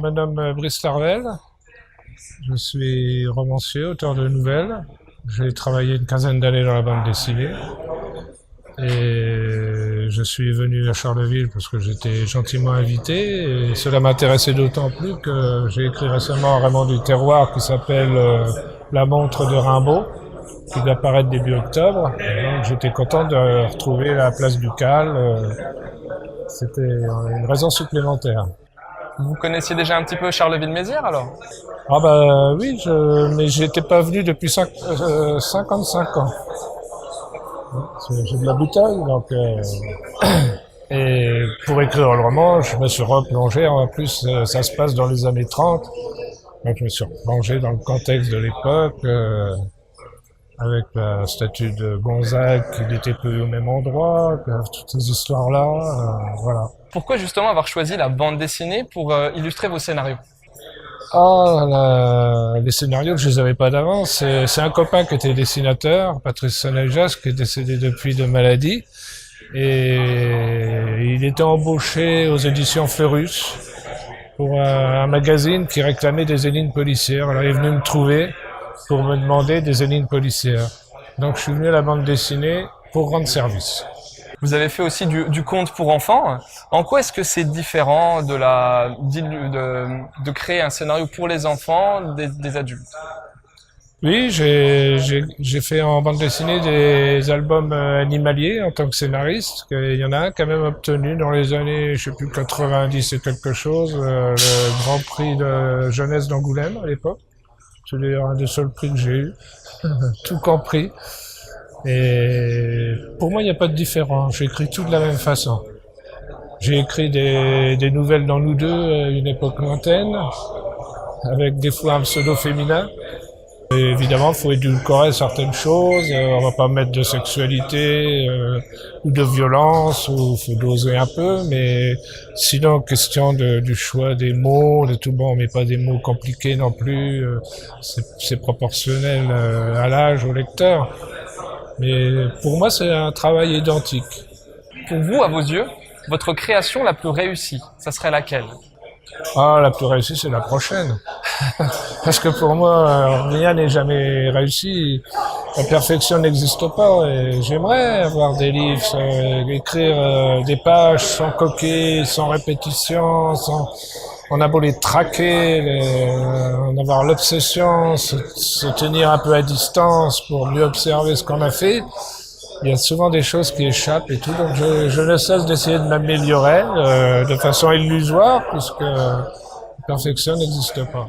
me nomme Brice Larvel. Je suis romancier, auteur de nouvelles. J'ai travaillé une quinzaine d'années dans la bande dessinée. Et je suis venu à Charleville parce que j'étais gentiment invité. Et cela m'intéressait d'autant plus que j'ai écrit récemment un roman du terroir qui s'appelle La montre de Rimbaud, qui doit paraître début octobre. Et donc j'étais content de retrouver la place Ducal. C'était une raison supplémentaire. Vous connaissiez déjà un petit peu Charleville-Mézières alors? Ah bah oui, mais j'étais pas venu depuis 55 ans. J'ai de la bouteille, donc et pour écrire le roman, je me suis replongé. En plus, ça se passe dans les années 30, donc je me suis replongé dans le contexte de l'époque, avec la statue de Gonzague qui était peu au même endroit, toutes ces histoires-là, voilà. Pourquoi justement avoir choisi la bande dessinée pour illustrer vos scénarios? Les scénarios, je les avais pas d'avance. C'est un copain qui était dessinateur, Patrice Sonajas, qui est décédé depuis de maladie. Et il était embauché aux éditions Fleurus pour un magazine qui réclamait des énigmes policières. Alors il est venu me trouver pour me demander des énigmes policières. Donc je suis venu à la bande dessinée pour rendre service. Vous avez fait aussi du conte pour enfants. En quoi est-ce que c'est différent de créer un scénario pour les enfants des adultes? Oui, j'ai fait en bande dessinée des albums animaliers en tant que scénariste. Il y en a un quand même obtenu dans les années, je sais plus, 90 et quelque chose, le Grand Prix de jeunesse d'Angoulême à l'époque. C'est d'ailleurs un des seuls prix que j'ai eu, tout compris. Et pour moi, il n'y a pas de différence. J'écris tout de la même façon. J'ai écrit des nouvelles dans Nous deux à une époque lointaine, avec des fois un pseudo féminin. Et évidemment, il faut édulcorer certaines choses. On va pas mettre de sexualité ou de violence, ou faut doser un peu. Mais sinon, question du choix des mots, de tout bon, on met pas des mots compliqués non plus. C'est proportionnel à l'âge, au lecteur. Mais pour moi, c'est un travail identique. Pour vous, à vos yeux, votre création la plus réussie, ça serait laquelle? La plus réussie, c'est la prochaine. Parce que pour moi, rien n'est jamais réussi. La perfection n'existe pas. Et j'aimerais avoir des livres, écrire des pages sans coquilles, sans répétition, on a beau les traquer, en avoir l'obsession, se tenir un peu à distance pour mieux observer ce qu'on a fait. Il y a souvent des choses qui échappent et tout, donc je ne cesse d'essayer de m'améliorer de façon illusoire, puisque la perfection n'existe pas.